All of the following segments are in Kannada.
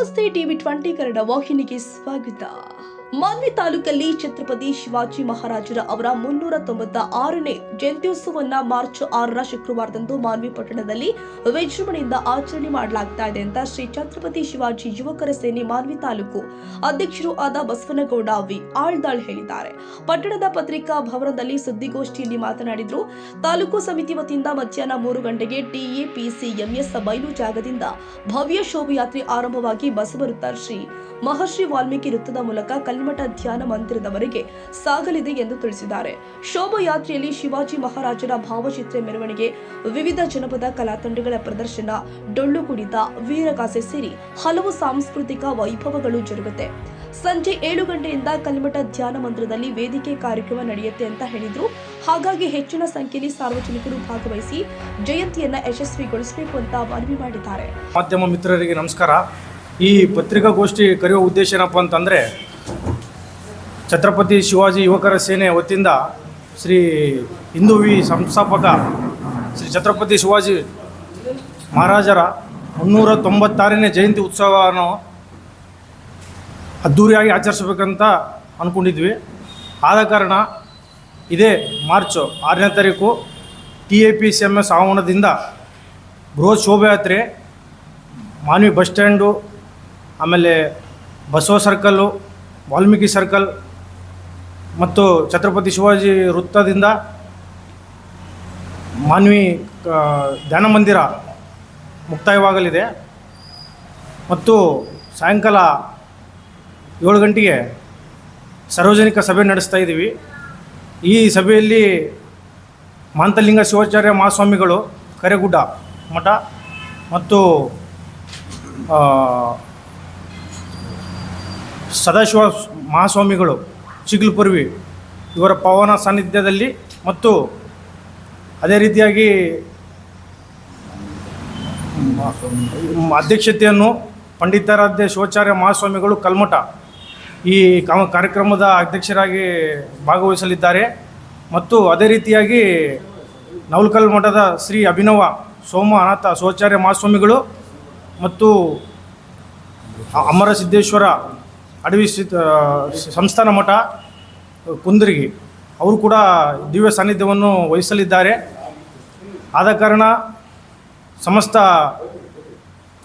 ನಮಸ್ತೆ ಟಿವಿ 20 ಕನ್ನಡ ವಾಹಿನಿಗೆ ಸ್ವಾಗತ. ಮಾನ್ವಿ ತಾಲೂಕಲ್ಲಿ ಛತ್ರಪತಿ ಶಿವಾಜಿ ಮಹಾರಾಜರ ಅವರ 396ನೇ ಜಯಂತ್ಯುತ್ಸವವನ್ನ ಮಾರ್ಚ್ 6ರ ಶುಕ್ರವಾರದಂದು ಮಾನ್ವಿ ಪಟ್ಟಣದಲ್ಲಿ ವಿಜೃಂಭಣೆಯಿಂದ ಆಚರಣೆ ಮಾಡಲಾಗ್ತಾ ಇದೆ ಅಂತ ಶ್ರೀ ಛತ್ರಪತಿ ಶಿವಾಜಿ ಯುವಕರ ಸೇನೆ ಮಾನ್ವಿ ತಾಲೂಕು ಅಧ್ಯಕ್ಷರು ಆದ ಬಸವನಗೌಡ ವಿ ಆಳ್ದಾಳ್ ಹೇಳಿದ್ದಾರೆ. ಪಟ್ಟಣದ ಪತ್ರಿಕಾ ಭವನದಲ್ಲಿ ಸುದ್ದಿಗೋಷ್ಠಿಯಲ್ಲಿ ಮಾತನಾಡಿದ್ರು. ತಾಲೂಕು ಸಮಿತಿ ವತಿಯಿಂದ ಮಧ್ಯಾಹ್ನ 3 ಗಂಟೆಗೆ TAPCMS ಬಯಲು ಜಾಗದಿಂದ ಭವ್ಯ ಶೋಭಾಯಾತ್ರೆ ಆರಂಭವಾಗಿ ಬಸವವೃತ್ತ ಶ್ರೀ ಮಹರ್ಷಿ ವಾಲ್ಮೀಕಿ ವೃತ್ತದ ಮೂಲಕ ಕಲ್ಮಠ ಧ್ಯಾನ ಮಂದಿರದವರೆಗೆ ಸಾಗಲಿದೆ ಎಂದು ತಿಳಿಸಿದ್ದಾರೆ. ಶೋಭಾಯಾತ್ರೆಯಲ್ಲಿ ಶಿವಾಜಿ ಮಹಾರಾಜರ ಭಾವಚಿತ್ರ ಮೆರವಣಿಗೆ, ವಿವಿಧ ಜನಪದ ಕಲಾ ತಂಡಗಳ ಪ್ರದರ್ಶನ, ಡೊಳ್ಳು ಕುಣಿತ, ವೀರಗಾಸೆ ಸೇರಿ ಹಲವು ಸಾಂಸ್ಕೃತಿಕ ವೈಭವಗಳು ಜರುಗುತ್ತೆ. ಸಂಜೆ 7 ಗಂಟೆಯಿಂದ ಕಲ್ಮಠ ಧ್ಯಾನ ಮಂದಿರದಲ್ಲಿ ವೇದಿಕೆ ಕಾರ್ಯಕ್ರಮ ನಡೆಯುತ್ತೆ ಅಂತ ಹೇಳಿದ್ರು. ಹಾಗಾಗಿ ಹೆಚ್ಚಿನ ಸಂಖ್ಯೆಯಲ್ಲಿ ಸಾರ್ವಜನಿಕರು ಭಾಗವಹಿಸಿ ಜಯಂತಿಯನ್ನ ಯಶಸ್ವಿಗೊಳಿಸಬೇಕು ಅಂತ ಮನವಿ ಮಾಡಿದ್ದಾರೆ. ಮಾಧ್ಯಮ ಮಿತ್ರರಿಗೆ ನಮಸ್ಕಾರ. ಈ ಪತ್ರಿಕಾಗೋಷ್ಠಿ ಕರೆಯುವ ಉದ್ದೇಶ ಏನಪ್ಪ ಅಂತಂದರೆ, ಛತ್ರಪತಿ ಶಿವಾಜಿ ಯುವಕರ ಸೇನೆ ವತಿಯಿಂದ ಶ್ರೀ ಹಿಂದೂವಿ ಸಂಸ್ಥಾಪಕ ಶ್ರೀ ಛತ್ರಪತಿ ಶಿವಾಜಿ ಮಹಾರಾಜರ 396ನೇ ಜಯಂತಿ ಉತ್ಸವವನ್ನು ಅದ್ಧೂರಿಯಾಗಿ ಆಚರಿಸಬೇಕಂತ ಅಂದ್ಕೊಂಡಿದ್ವಿ. ಆದ ಕಾರಣ ಇದೇ ಮಾರ್ಚ್ 6ನೇ ತಾರೀಕು TAPCMS ಆವರಣದಿಂದ ಬೃಹತ್ ಶೋಭಾಯಾತ್ರೆ ಮಾನ್ವಿ ಬಸ್ ಸ್ಟ್ಯಾಂಡು, ಆಮೇಲೆ ಬಸವ ಸರ್ಕಲ್ಲು, ವಾಲ್ಮೀಕಿ ಸರ್ಕಲ್ ಮತ್ತು ಛತ್ರಪತಿ ಶಿವಾಜಿ ವೃತ್ತದಿಂದ ಮಾನ್ವಿ ಧ್ಯಾನ ಮಂದಿರ ಮುಕ್ತಾಯವಾಗಲಿದೆ. ಮತ್ತು ಸಾಯಂಕಾಲ 7 ಗಂಟೆಗೆ ಸಾರ್ವಜನಿಕ ಸಭೆ ನಡೆಸ್ತಾ ಇದ್ದೀವಿ. ಈ ಸಭೆಯಲ್ಲಿ ಮಾಂತಲಿಂಗ ಶಿವಾಚಾರ್ಯ ಮಹಾಸ್ವಾಮಿಗಳು ಕರೆಗುಡ್ಡ ಮಠ ಮತ್ತು ಸದಾಶಿವ ಮಹಾಸ್ವಾಮಿಗಳು ಚಿಗ್ಲುಪುರ್ವಿ ಇವರ ಪಾವನ ಸಾನ್ನಿಧ್ಯದಲ್ಲಿ ಮತ್ತು ಅದೇ ರೀತಿಯಾಗಿ ಅಧ್ಯಕ್ಷತೆಯನ್ನು ಪಂಡಿತಾರಾಧ್ಯ ಶಿವಾಚಾರ್ಯ ಮಹಾಸ್ವಾಮಿಗಳು ಕಲ್ಮಠ ಈ ಕಾರ್ಯಕ್ರಮದ ಅಧ್ಯಕ್ಷರಾಗಿ ಭಾಗವಹಿಸಲಿದ್ದಾರೆ. ಮತ್ತು ಅದೇ ರೀತಿಯಾಗಿ ನವಲಕಲ್ ಮಠದ ಶ್ರೀ ಅಭಿನವ ಸೋಮ ಅನಾಥ ಶಿವಾಚಾರ್ಯ ಮಹಾಸ್ವಾಮಿಗಳು ಮತ್ತು ಅಮರಸಿದ್ದೇಶ್ವರ ಅಡವಿ ಸಂಸ್ಥಾನ ಮಠ ಕುಂದರ್ಗಿ ಅವರು ಕೂಡ ದಿವ್ಯ ಸಾನ್ನಿಧ್ಯವನ್ನು ವಹಿಸಲಿದ್ದಾರೆ. ಆದ ಕಾರಣ ಸಮಸ್ತ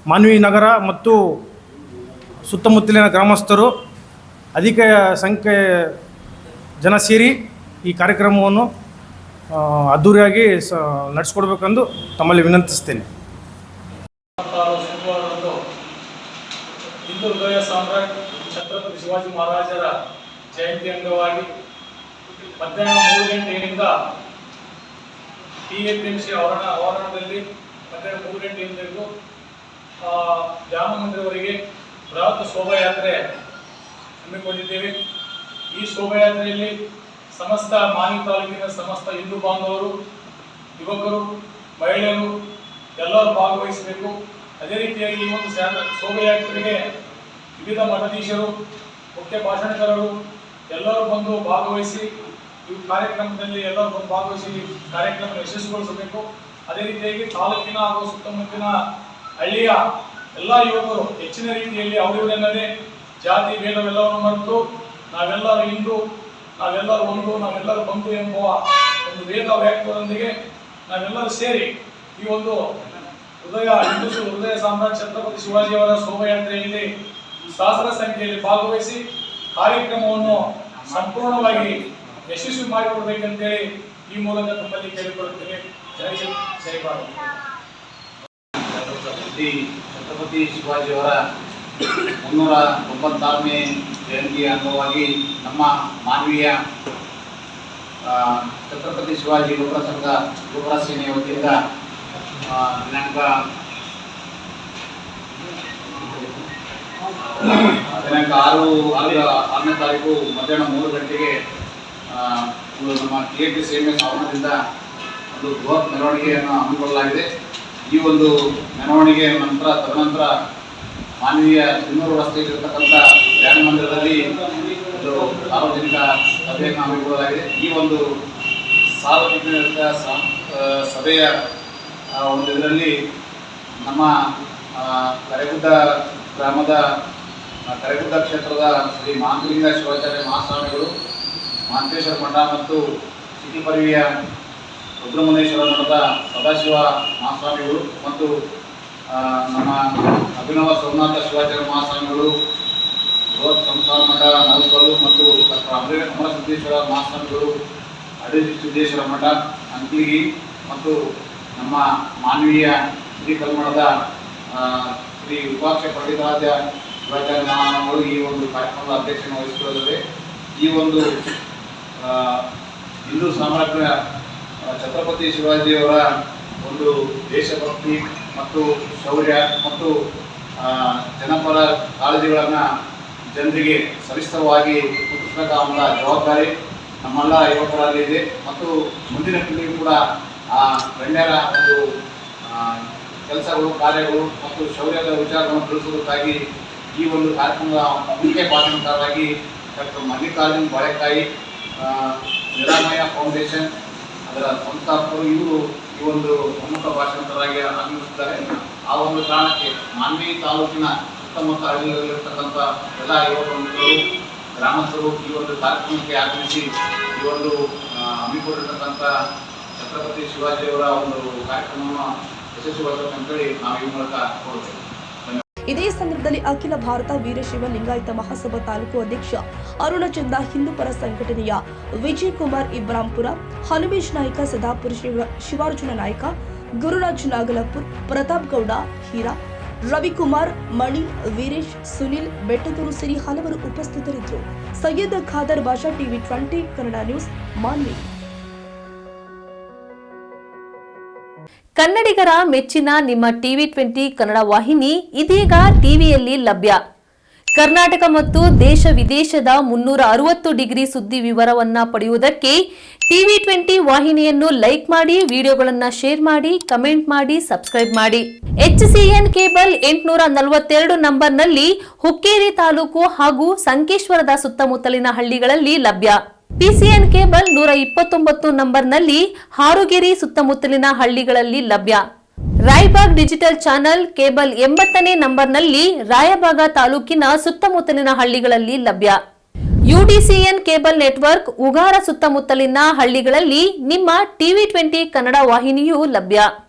ಮಾನ್ವಿ ನಗರ ಮತ್ತು ಸುತ್ತಮುತ್ತಲಿನ ಗ್ರಾಮಸ್ಥರು ಅಧಿಕ ಸಂಖ್ಯೆ ಜನ ಸೇರಿ ಈ ಕಾರ್ಯಕ್ರಮವನ್ನು ಅದ್ಧೂರಿಯಾಗಿ ನಡೆಸ್ಕೊಡ್ಬೇಕೆಂದು ತಮ್ಮಲ್ಲಿ ವಿನಂತಿಸ್ತೇನೆ. ಹಿಂದೂ ಹೃದಯ ಸಾಮ್ರಾಟ್ ಛತ್ರಪತಿ ಶಿವಾಜಿ ಮಹಾರಾಜರ ಜಯಂತಿ ಅಂಗವಾಗಿ ಮಧ್ಯಾಹ್ನ 3 ಗಂಟೆಯಿಂದ TAPMC ಆವರಣದಲ್ಲಿ ಮಧ್ಯಾಹ್ನ 3 ಗಂಟೆಯಿಂದ ಹಿಡಿದು ಧ್ಯಾನ ಮಂದಿರವರೆಗೆ ಬೃಹತ್ ಶೋಭಾಯಾತ್ರೆ ಹಮ್ಮಿಕೊಂಡಿದ್ದೇವೆ. ಈ ಶೋಭಾಯಾತ್ರೆಯಲ್ಲಿ ಸಮಸ್ತ ಮಾನ್ವಿ ತಾಲೂಕಿನ ಸಮಸ್ತ ಹಿಂದೂ ಬಾಂಧವರು, ಯುವಕರು, ಮಹಿಳೆಯರು ಎಲ್ಲರೂ ಭಾಗವಹಿಸಬೇಕು. ಅದೇ ರೀತಿಯಾಗಿ ಈ ಒಂದು ಶೋಭಾಯಾತ್ರೆಗೆ ವಿವಿಧ ಮಠಾಧೀಶರು, ಮುಖ್ಯ ಭಾಷಣಕಾರರು ಎಲ್ಲರೂ ಬಂದು ಭಾಗವಹಿಸಿ ಈ ಕಾರ್ಯಕ್ರಮದಲ್ಲಿ ಎಲ್ಲರೂ ಬಂದು ಭಾಗವಹಿಸಿ ಕಾರ್ಯಕ್ರಮ ಯಶಸ್ವಿಗೊಳಿಸಬೇಕು. ಅದೇ ರೀತಿಯಾಗಿ ತಾಲೂಕಿನ ಹಾಗೂ ಸುತ್ತಮುತ್ತಲಿನ ಹಳ್ಳಿಯ ಎಲ್ಲ ಯುವಕರು ಹೆಚ್ಚಿನ ರೀತಿಯಲ್ಲಿ ಅವರಿವರೆನ್ನದೇ ಜಾತಿ ಭೇದವೆಲ್ಲವನ್ನು ಮರೆತು ನಾವೆಲ್ಲರೂ ಹಿಂದೂ, ನಾವೆಲ್ಲರೂ ಒಂದು, ನಾವೆಲ್ಲರೂ ಬಂಧು ಎಂಬುವ ಒಂದು ವೇದ ವ್ಯಾಖ್ಯದೊಂದಿಗೆ ನಾವೆಲ್ಲರೂ ಸೇರಿ ಈ ಒಂದು ಹಿಂದೂ ಹೃದಯ ಸಾಮ್ರಾಟ್ ಛತ್ರಪತಿ ಶಿವಾಜಿಯವರ ಶೋಭಾಯಾತ್ರೆಯಲ್ಲಿ ಸಹಸ್ರ ಸಂಖ್ಯೆಯಲ್ಲಿ ಭಾಗವಹಿಸಿ ಕಾರ್ಯಕ್ರಮವನ್ನು ಸಂಪೂರ್ಣವಾಗಿ ಯಶಸ್ವಿ ಮಾಡಿಕೊಡ್ಬೇಕಂತೇಳಿ ಈ ಮೂಲಕ ತಮ್ಮಲ್ಲಿ ಕೇಳಿಕೊಳ್ಳುತ್ತೇನೆ. ಜೈ ಜೈ ಭಾರತ್. ಛತ್ರಪತಿ ಶಿವಾಜಿಯವರ 396ನೇ ಜಯಂತಿಯ ಅಂಗವಾಗಿ ನಮ್ಮ ಮಾನ್ವೀಯ ಛತ್ರಪತಿ ಶಿವಾಜಿ ಯುವಕರ ಸಂಘ ಯುವಕರ ಸೇನೆಯ ವತಿಯಿಂದ ದಿನಾಂಕ 6ನೇ ತಾರೀಕು ಮಧ್ಯಾಹ್ನ 3 ಗಂಟೆಗೆ ನಮ್ಮ TAPCMS ಆವರಣದಿಂದ ಒಂದು ಬೃಹತ್ ಮೆರವಣಿಗೆಯನ್ನು ಹಮ್ಮಿಕೊಳ್ಳಲಾಗಿದೆ. ಈ ಒಂದು ಮೆರವಣಿಗೆ ತದನಂತರ ಮಾನವೀಯ ಇನ್ನೂರು ರಸ್ತೆಯಲ್ಲಿರತಕ್ಕಂಥ ಧ್ಯಾನ ಮಂದಿರದಲ್ಲಿ ಒಂದು ಸಾರ್ವಜನಿಕ ಸಭೆಯನ್ನು ಹಮ್ಮಿಕೊಳ್ಳಲಾಗಿದೆ. ಈ ಒಂದು ಸಾರ್ವಜನಿಕ ಸಭೆಯ ಒಂದು ಇದರಲ್ಲಿ ನಮ್ಮ ಕರೆಗುಡ್ಡ ಗ್ರಾಮದ ಕರೆಗುಡ್ಡ ಕ್ಷೇತ್ರದ ಶ್ರೀ ಮಾಂತಲಿಂಗ ಶಿವಾಚಾರ್ಯ ಮಹಾಸ್ವಾಮಿಗಳು, ಮಾಂತೇಶ್ವರ ಮಠ ಮತ್ತು ಸಿಟಿಪರಿವಿಯ ರುದ್ರಮುನೇಶ್ವರ ಮಠದ ಸದಾಶಿವ ಮಹಾಸ್ವಾಮಿಗಳು ಮತ್ತು ನಮ್ಮ ಅಭಿನವ ಸೋಮನಾಥ ಶಿವಾಚಾರ್ಯ ಮಹಾಸ್ವಾಮಿಗಳು, ಬೃಹತ್ ಸಂಸ್ಥಾನ ಮಠ ನೌಕರು ಮತ್ತು ಅಮರಸಿದ್ದೇಶ್ವರ ಮಹಾಸ್ವಾಮಿಗಳು, ಅಡಿಸಿ ಸಿದ್ದೇಶ್ವರ ಮಠ ಅಂಕ್ಲಿಗಿ ಮತ್ತು ನಮ್ಮ ಮಾನವೀಯ ಶ್ರೀ ಕಲ್ಮಣದ ಶ್ರೀ ವಿಪಾಕ್ಷ ಪಂಡಿತಾರಾಧ್ಯ ಶಿವಾಚಾರ್ಯ ಮಹಾಸ್ವಾಮಿಗಳು ಈ ಒಂದು ಕಾರ್ಯಕ್ರಮದ ಅಧ್ಯಕ್ಷತೆ ವಹಿಸಿಕೊಳ್ಳಲಿದೆ. ಈ ಒಂದು ಹಿಂದೂ ಸಾಮ್ರಾಜ್ಯ ಛತ್ರಪತಿ ಶಿವಾಜಿಯವರ ಒಂದು ದೇಶಭಕ್ತಿ ಮತ್ತು ಶೌರ್ಯ ಮತ್ತು ಜನಪರ ಕಾಳಜಿಗಳನ್ನು ಜನರಿಗೆ ಸವಿಸ್ತರವಾಗಿ ಮುಟ್ಟಿಸಬೇಕಾದ ಜವಾಬ್ದಾರಿ ನಮ್ಮೆಲ್ಲ ಯುವಕರಲ್ಲಿದೆ ಮತ್ತು ಮುಂದಿನ ಪೀಳಿಗೆಗೂ ಕೂಡ ಆ ಗಣ್ಯರ ಒಂದು ಕೆಲಸಗಳು, ಕಾರ್ಯಗಳು ಮತ್ತು ಶೌರ್ಯದ ವಿಚಾರಗಳನ್ನು ತಿಳಿಸುವುದಕ್ಕಾಗಿ ಈ ಒಂದು ಕಾರ್ಯಕ್ರಮದ ಮುಖ್ಯ ಭಾಷಣಕಾರರಾಗಿ ಡಾಕ್ಟರ್ ಮಲ್ಲಿಕಾರ್ಜುನ್ ಬಾಳೆಕಾಯಿ, ನಿರಾಮಯ ಫೌಂಡೇಶನ್ ಅದರ ಸಂಸ್ಥಾಪಕರು ಇವರು ಈ ಒಂದು ಪ್ರಮುಖ ಭಾಷಣಕಾರರಾಗಿ ಆಗಮಿಸಿದ್ದಾರೆ. ಆ ಒಂದು ಕಾರಣಕ್ಕೆ ಮಾನ್ವಿ ತಾಲೂಕಿನ ಸುತ್ತಮುತ್ತ ಹಳ್ಳಿಗಳಲ್ಲಿರ್ತಕ್ಕಂಥ ಎಲ್ಲ ಯುವಕ ಮಿತ್ರರು, ಗ್ರಾಮಸ್ಥರು ಈ ಒಂದು ಕಾರ್ಯಕ್ರಮಕ್ಕೆ ಆಗಮಿಸಿ ಈ ಒಂದು ಹಮ್ಮಿಕೊಂಡಿರ್ತಕ್ಕಂಥ ಛತ್ರಪತಿ ಶಿವಾಜಿಯವರ ಒಂದು ಕಾರ್ಯಕ್ರಮವನ್ನು ಯಶಸ್ವಿಗೊಳಿಸಬೇಕಂತೇಳಿ ನಾವು ಈ ಮೂಲಕ ಕೋರುತ್ತೇವೆ. ಇದೇ ಸಂದರ್ಭದಲ್ಲಿ ಅಖಿಲ ಭಾರತ ವೀರಶೈವ ಲಿಂಗಾಯತ ಮಹಾಸಭಾ ತಾಲೂಕು ಅಧ್ಯಕ್ಷ ಅರುಣಚಂದ, ಹಿಂದೂಪರ ಸಂಘಟನೆಯ ವಿಜಯ್ ಕುಮಾರ್ ಇಬ್ರಾಂಪುರ, ಹನುಮೇಶ್ ನಾಯ್ಕ, ಸದಾಪುರ ಶಿವಾರ್ಜುನ ನಾಯ್ಕ, ಗುರುರಾಜ್ ನಾಗಲಾಪುರ್, ಪ್ರತಾಪ್ ಗೌಡ ಹೀರಾ, ರವಿಕುಮಾರ್, ಮಣಿ, ವೀರೇಶ್, ಸುನಿಲ್, ಬೆಟ್ಟದೂರು ಸೇರಿ ಹಲವರು ಉಪಸ್ಥಿತರಿದ್ದರು. Syed Khader Basha, TV 20 Kannada news, Manvi. ಕನ್ನಡಿಗರ ಮೆಚ್ಚಿನ ನಿಮ್ಮ ಟಿವಿ 20 ಕನ್ನಡ ವಾಹಿನಿ ಇದೀಗ ಟಿವಿಯಲ್ಲಿ ಲಭ್ಯ. ಕರ್ನಾಟಕ ಮತ್ತು ದೇಶ ವಿದೇಶದ 360 ಡಿಗ್ರಿ ಸುದ್ದಿ ವಿವರವನ್ನ ಪಡೆಯುವುದಕ್ಕೆ ಟಿವಿ 20 ವಾಹಿನಿಯನ್ನು ಲೈಕ್ ಮಾಡಿ, ವಿಡಿಯೋಗಳನ್ನು ಶೇರ್ ಮಾಡಿ, ಕಮೆಂಟ್ ಮಾಡಿ, ಸಬ್ಸ್ಕ್ರೈಬ್ ಮಾಡಿ. HCN ಕೇಬಲ್ 842 ನಂಬರ್ನಲ್ಲಿ ಹುಕ್ಕೇರಿ ತಾಲೂಕು ಹಾಗೂ ಸಂಕೇಶ್ವರದ ಸುತ್ತಮುತ್ತಲಿನ ಹಳ್ಳಿಗಳಲ್ಲಿ ಲಭ್ಯ. PCN ಕೇಬಲ್ 129 ನಂಬರ್ನಲ್ಲಿ ಹಾರುಗೆರೆ ಸುತ್ತಮುತ್ತಲಿನ ಹಳ್ಳಿಗಳಲ್ಲಿ ಲಭ್ಯ. ರಾಯಬಾಗ್ ಡಿಜಿಟಲ್ ಚಾನೆಲ್ ಕೇಬಲ್ 80ನೇ ನಂಬರ್ನಲ್ಲಿ ರಾಯಬಾಗ ತಾಲೂಕಿನ ಸುತ್ತಮುತ್ತಲಿನ ಹಳ್ಳಿಗಳಲ್ಲಿ ಲಭ್ಯ. UDCN ಕೇಬಲ್ ನೆಟ್ವರ್ಕ್ ಉಗಾರ ಸುತ್ತಮುತ್ತಲಿನ ಹಳ್ಳಿಗಳಲ್ಲಿ ನಿಮ್ಮ ಟಿವಿ 20 ಕನ್ನಡ ವಾಹಿನಿಯೂ ಲಭ್ಯ.